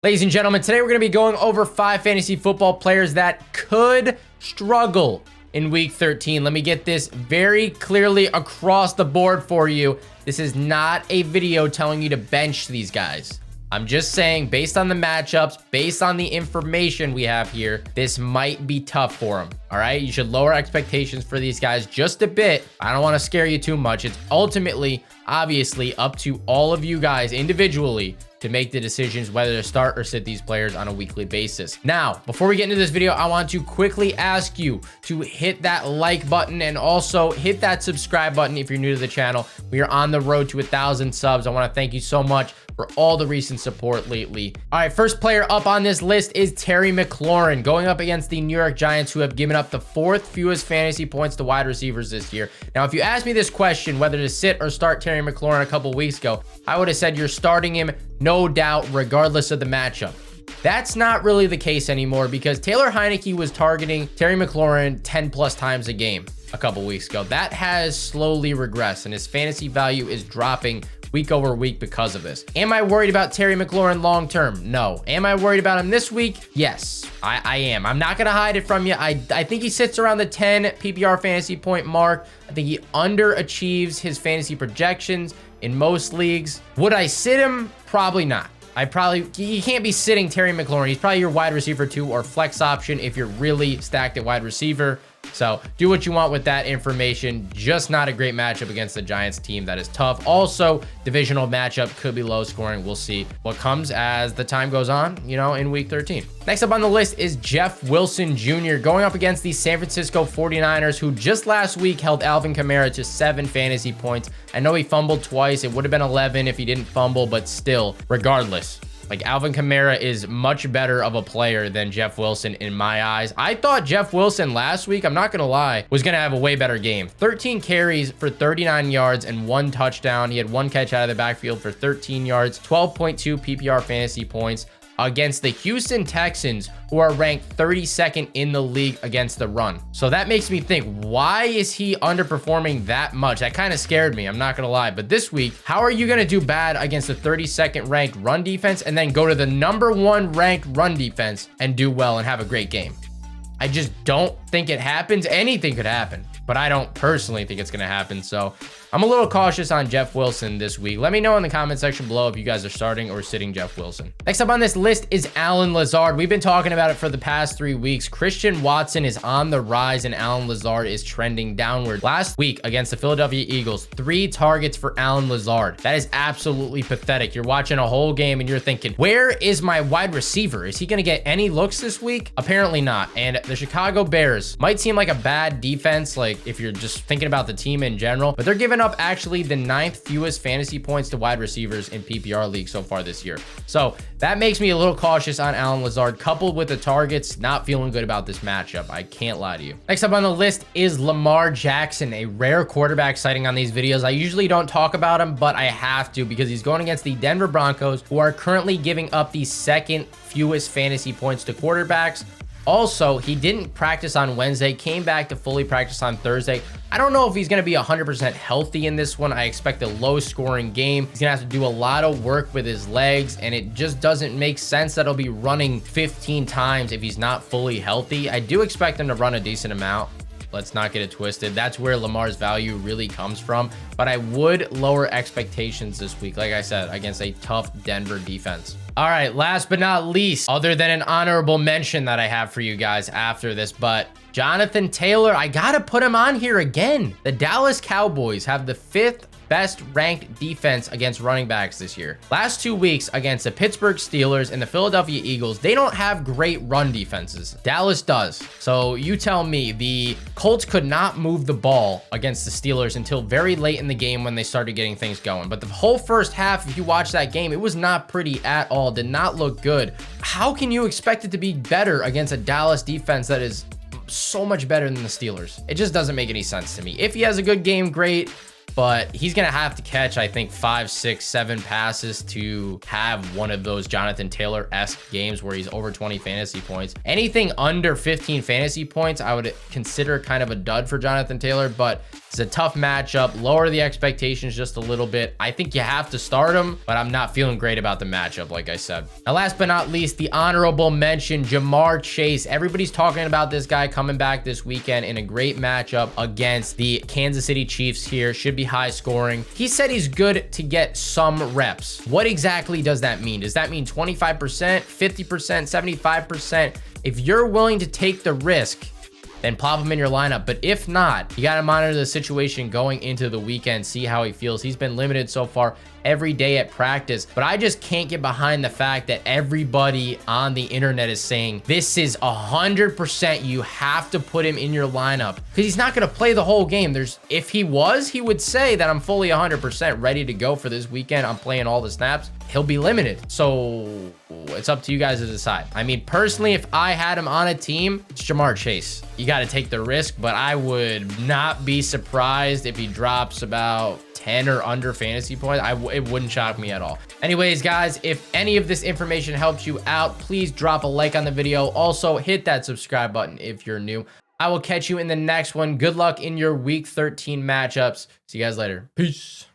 Ladies and gentlemen, today we're going to be going over 5 fantasy football players that could struggle in week 13. Let me get this very clearly across the board for you. This is not a video telling you to bench these guys. I'm just saying, based on the matchups, based on the information we have here, this might be tough for them. All right, you should lower expectations for these guys just a bit. I don't want to scare you too much. It's ultimately, obviously, up to all of you guys individually to make the decisions whether to start or sit these players on a weekly basis. Now, before we get into this video, I want to quickly ask you to hit that like button and also hit that subscribe button if you're new to the channel. We are on the road to 1,000 subs. I want to thank you so much for all the recent support lately. All right, first player up on this list is Terry McLaurin, going up against the New York Giants, who have given up the 4th fewest fantasy points to wide receivers this year. Now, if you asked me this question, whether to sit or start Terry McLaurin a couple weeks ago, I would have said you're starting him, no doubt, regardless of the matchup. That's not really the case anymore because Taylor Heineke was targeting Terry McLaurin 10 plus times a game a couple weeks ago. That has slowly regressed and his fantasy value is dropping week over week because of this. Am I worried about Terry McLaurin long term? No. Am I worried about him this week? Yes, I am. I'm not gonna hide it from you. I think he sits around the 10 PPR fantasy point mark. I think he underachieves his fantasy projections in most leagues. Would I sit him? Probably not. You can't be sitting Terry McLaurin. He's probably your wide receiver 2 or flex option if you're really stacked at wide receiver. So do what you want with that information. Just not a great matchup against the Giants team that is tough. Also, divisional matchup could be low scoring. We'll see what comes as the time goes on, in week 13. Next up on the list is Jeff Wilson Jr. going up against the San Francisco 49ers, who just last week held Alvin Kamara to 7 fantasy points. I know he fumbled twice. It would have been 11 if he didn't fumble, but still, regardless. Like, Alvin Kamara is much better of a player than Jeff Wilson in my eyes. I thought Jeff Wilson last week, I'm not going to lie, was going to have a way better game. 13 carries for 39 yards and 1 touchdown. He had 1 catch out of the backfield for 13 yards, 12.2 PPR fantasy points against the Houston Texans, who are ranked 32nd in the league against the run. So that makes me think, why is he underperforming that much? That kind of scared me, I'm not gonna lie. But this week, how are you gonna do bad against the 32nd ranked run defense and then go to the #1 ranked run defense and do well and have a great game? I just don't think it happens. Anything could happen, but I don't personally think it's gonna happen. So I'm a little cautious on Jeff Wilson this week. Let me know in the comment section below if you guys are starting or sitting Jeff Wilson. Next up on this list is Allen Lazard. We've been talking about it for the past 3 weeks. Christian Watson is on the rise and Allen Lazard is trending downward. Last week against the Philadelphia Eagles, 3 targets for Allen Lazard. That is absolutely pathetic. You're watching a whole game and you're thinking, where is my wide receiver? Is he gonna get any looks this week? Apparently not. And the Chicago Bears might seem like a bad defense, like if you're just thinking about the team in general, but they're giving up actually the 9th fewest fantasy points to wide receivers in PPR league so far this year. So that makes me a little cautious on Allen Lazard, coupled with the targets. Not feeling good about this matchup, I can't lie to you. Next up on the list is Lamar Jackson, a rare quarterback sighting on these videos. I usually don't talk about him, but I have to because he's going against the Denver Broncos, who are currently giving up the 2nd fewest fantasy points to quarterbacks. Also, he didn't practice on Wednesday, came back to fully practice on Thursday. I don't know if he's going to be 100% healthy in this one. I expect a low scoring game. He's going to have to do a lot of work with his legs, and it just doesn't make sense that he'll be running 15 times if he's not fully healthy. I do expect him to run a decent amount. Let's not get it twisted. That's where Lamar's value really comes from. But I would lower expectations this week, like I said, against a tough Denver defense. All right, last but not least, other than an honorable mention that I have for you guys after this, but Jonathan Taylor, I gotta put him on here again. The Dallas Cowboys have the 5th best ranked defense against running backs this year. Last 2 weeks against the Pittsburgh Steelers and the Philadelphia Eagles, they don't have great run defenses. Dallas does. So you tell me, the Colts could not move the ball against the Steelers until very late in the game when they started getting things going. But the whole first half, if you watch that game, it was not pretty at all. Did not look good. How can you expect it to be better against a Dallas defense that is so much better than the Steelers? It just doesn't make any sense to me. If he has a good game, great. but he's going to have to catch, I think, 5, 6, 7 passes to have one of those Jonathan Taylor-esque games where he's over 20 fantasy points. Anything under 15 fantasy points, I would consider kind of a dud for Jonathan Taylor, but it's a tough matchup. Lower the expectations just a little bit. I think you have to start him, but I'm not feeling great about the matchup, like I said. Now, last but not least, the honorable mention, Jamar Chase. Everybody's talking about this guy coming back this weekend in a great matchup against the Kansas City Chiefs here. Should be high scoring. He said he's good to get some reps. What exactly does that mean? Does that mean 25%, 50%, 75%? If you're willing to take the risk, then plop him in your lineup. But if not, you got to monitor the situation going into the weekend, see how he feels. He's been limited so far every day at practice, but I just can't get behind the fact that everybody on the internet is saying this is 100%, you have to put him in your lineup because he's not going to play the whole game. If he was, he would say that I'm fully 100% ready to go for this weekend. I'm playing all the snaps. He'll be limited. So it's up to you guys to decide. I mean, personally, if I had him on a team, it's Jamar Chase. You got to take the risk, but I would not be surprised if he drops about 10 or under fantasy points. It wouldn't shock me at all. Anyways, guys, if any of this information helps you out, please drop a like on the video. Also, hit that subscribe button if you're new. I will catch you in the next one. Good luck in your week 13 matchups. See you guys later. Peace.